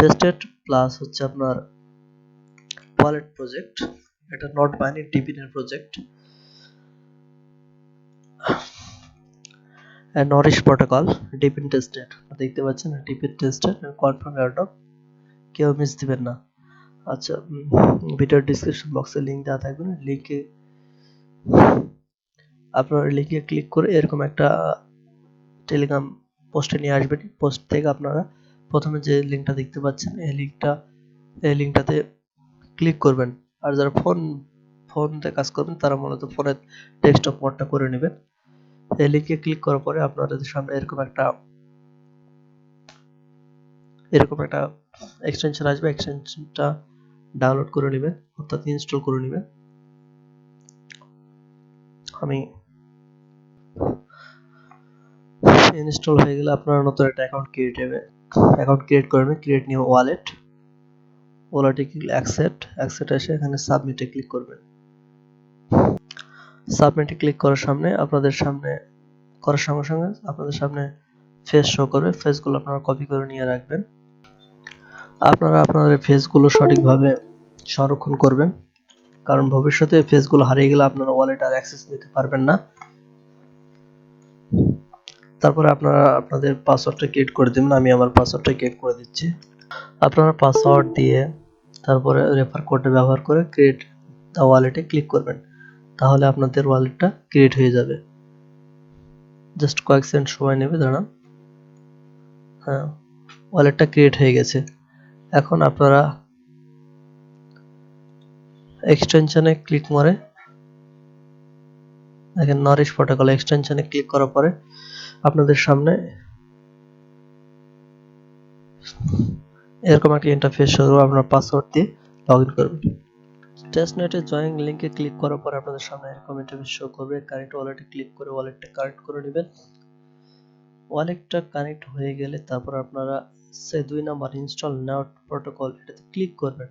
Tested plus হচ্ছে আপনার wallet project, এটা নট বাইনারি ডিপিন এর প্রজেক্ট। নরিশ প্রোটোকল ডিপিন টেস্টেড, দেখতে পাচ্ছেন ডিপিন টেস্টেড কনফার্ম এয়ারড্রপ, কেউ মিস দিবেন না। আচ্ছা, ভিডিওর ডিসক্রিপশন বক্সে লিঙ্ক দেওয়া থাকবে, আপনার লিঙ্কে ক্লিক করে এরকম একটা টেলিগ্রাম পোস্টে নিয়ে আসবেন। পোস্ট থেকে আপনারা প্রথমে যে লিঙ্কটা দেখতে পাচ্ছেন এই লিঙ্কটাতে ক্লিক করবেন। আর যারা ফোনতে কাজ করবেন তারা মূলত ফোনের ডেস্কটপ মোডটা করে নেবেন। এই লিঙ্কে ক্লিক করার পরে আপনাদের সামনে এরকম একটা এক্সটেনশন আসবে। এক্সটেনশনটা ডাউনলোড করে নেবেন, অর্থাৎ ইনস্টল করে নেবেন। আমি ইনস্টল হয়ে গেলে আপনারা নতুন একটা অ্যাকাউন্ট ক্রিয়েট করবেন। ক্রিয়েট নিউ ওয়ালেটে অ্যাকসেপ্ট এসে এখানে সাবমিটে ক্লিক করবেন। সাবমিটে ক্লিক করার সঙ্গে সঙ্গে আপনাদের সামনে ফেস শো করবে। ফেসগুলো আপনারা কপি করে নিয়ে রাখবেন। আপনারা আপনাদের ফেসগুলো সঠিকভাবে সংরক্ষণ করবেন, কারণ ভবিষ্যতে ফেসগুলো হারিয়ে গেলে আপনারা ওয়ালেট আর অ্যাক্সেস নিতে পারবেন না। তারপরে আপনারা আপনাদের পাসওয়ার্ডটা ক্রিয়েট করে দিবেন। আমি আমার পাসওয়ার্ডটা ক্রিয়েট করে দিচ্ছি। আপনারা পাসওয়ার্ড দিয়ে তারপরে রেফার কোডটা ব্যবহার করে ক্রিয়েট দ্য ওয়ালেটে ক্লিক করবেন, তাহলে আপনাদের ওয়ালেটটা ক্রিয়েট হয়ে যাবে। জাস্ট কয়েক সেকেন্ড সময় নেবে, দাঁড়ান। হ্যাঁ, ওয়ালেটটা ক্রিয়েট হয়ে গেছে। এখন আপনারা এক্সটেনশনে ক্লিক করে দেখেন নরিশ প্রোটোকল এক্সটেনশনে ক্লিক করার পরে আপনাদের সামনে এরকম একটা ইন্টারফেস শো হবে। আপনার পাসওয়ার্ড দিয়ে লগইন করবেন। টেস্টনেটে জয়েন লিংকে ক্লিক করার পর আপনাদের সামনে এরকম ইন্টারফেস শো করবে। কানেক্ট ওয়ালেটে ক্লিক করে ওয়ালেটটা কানেক্ট করে নেবেন। ওয়ালেটটা কানেক্ট হয়ে গেলে তারপর আপনারা 2 নাম্বার ইনস্টল নাও প্রোটোকল এটাতে ক্লিক করবেন।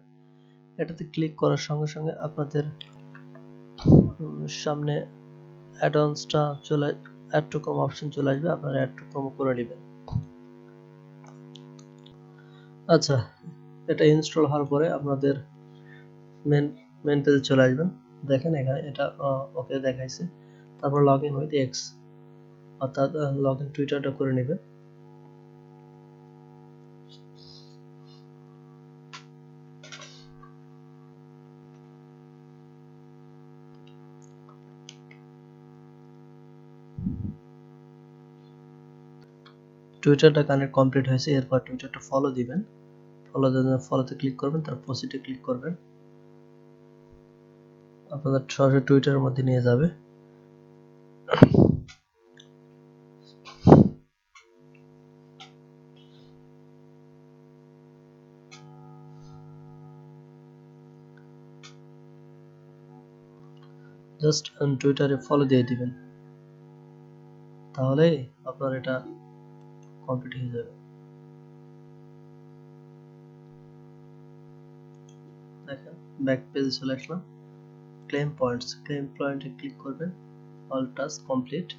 এটাতে ক্লিক করার সঙ্গে সঙ্গে আপনাদের সামনে অ্যাড-অনসটা অ্যাড টু কম অপশন চলে আসবে, আপনারা অ্যাড টু কম করে নেবেন। আচ্ছা, এটা ইনস্টল হওয়ার পরে আপনাদের মেন পেজে চলে আসবেন। দেখেন এখানে এটা ওকে দেখাইছে। তারপর লগইন উইথ এক্স, অর্থাৎ লগইন টুইটারটা করে নেবেন। টুইটারটা কানেক্ট কমপ্লিট হয়েছে। এরপর টুইটারটা ফলো দিবেন। ফলোতে ক্লিক করবেন, তারপর প্রসিডে ক্লিক করবেন। আপনাদের সরাসরি টুইটারের মধ্যে নিয়ে যাবে। জাস্ট টুইটারে ফলো দিয়ে দিবেন, তাহলে আপনার এটা কমপ্লিট হয়ে যাবে। দেখেন ব্যাক পেজে চলে আসলাম। ক্লেম পয়েন্টে ক্লিক করবেন, অল টাস্ক কমপ্লিট।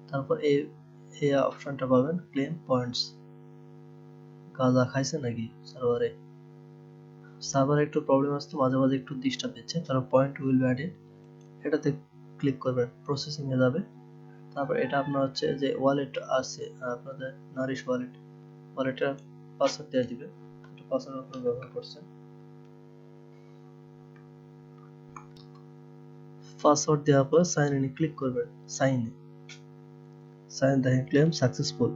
তারপর এই অপশনটা পাবেন, ক্লেম পয়েন্টস। গাঁজা খাইছে নাকি সার্ভারে একটু প্রবলেম আসতো, মাঝে মাঝে একটু ডিস্টার্ব দিচ্ছে। তারপর পয়েন্ট উইল বি অ্যাডেড, এটাতে ক্লিক করবেন, প্রসেসিং এ যাবে। তারপর এটা আপনার হচ্ছে যে ওয়ালেট আছে আপনাদের নারিশ ওয়ালেটের পাসওয়ার্ড দিয়ে দিবেন। এটা পাসওয়ার্ড আপনারা ব্যবহার করছেন। পাসওয়ার্ড দেওয়ার পর সাইন ইনে ক্লিক করবেন। সাইন দেখেন ক্লেম সাকসেসফুল।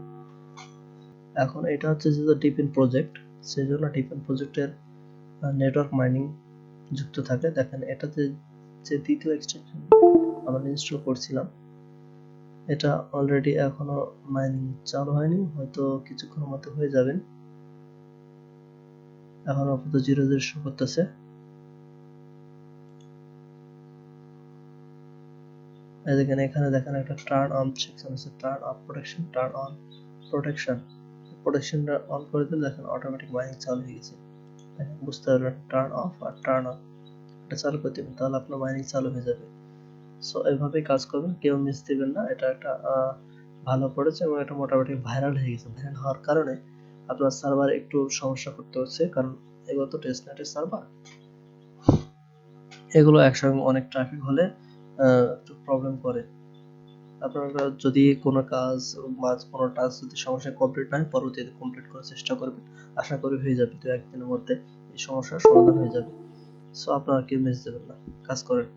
এখন এটা হচ্ছে যে ডিপিন প্রজেক্ট, সেজন্য ডিপিন প্রজেক্টের নেটওয়ার্ক মাইনিং যুক্ত থাকে। দেখেন এটাতে যে দ্বিতীয় এক্সটেনশন আমরা ইনস্টল করছিলাম, এটা অলরেডি এখনো মাইনিং চালু হয়নি, হয়তো কিছুক্ষণের মধ্যে হয়ে যাবে। এখন আপাতত 0 শো করতেছে। এখানে দেখেন একটা টার্ন অন সেকশন আছে, turn off protection, turn on প্রোটেকশনটা অন করে দিলে দেখেন অটোমেটিক মাইনিং চালু হয়ে গেছে। দেখেন বুঝতে পারবেন, টার্ন অফ আর টার্ন অন এটা চালু করে দেবেন, তাহলে আপনার মাইনিং চালু হয়ে যাবে। সো এইভাবেই কাজ করবেন, কেউ মিস দিবেন না। এটা একটা ভালো পড়েছে এবং এটা মোটামুটি ভাইরাল হয়ে গেছে। ভাইরাল হওয়ার কারণে আপনার সার্ভার একটু সমস্যা করতে হচ্ছে, কারণ এগুলো তো টেস্টনেটের সার্ভার, এগুলো একসঙ্গে অনেক ট্রাফিক হলে একটু প্রবলেম করে। আপনারা যদি কোনো কাজ বা কোনো টাস্ক যদি সমস্যা কমপ্লিট না হয়, পরবর্তীতে কমপ্লিট করার চেষ্টা করবেন। আশা করি হয়ে যাবে, 2-1 দিনের মধ্যে এই সমস্যার সমাধান হয়ে যাবে। সো আপনারা কেউ মেস দেবেন না, কাজ করেন।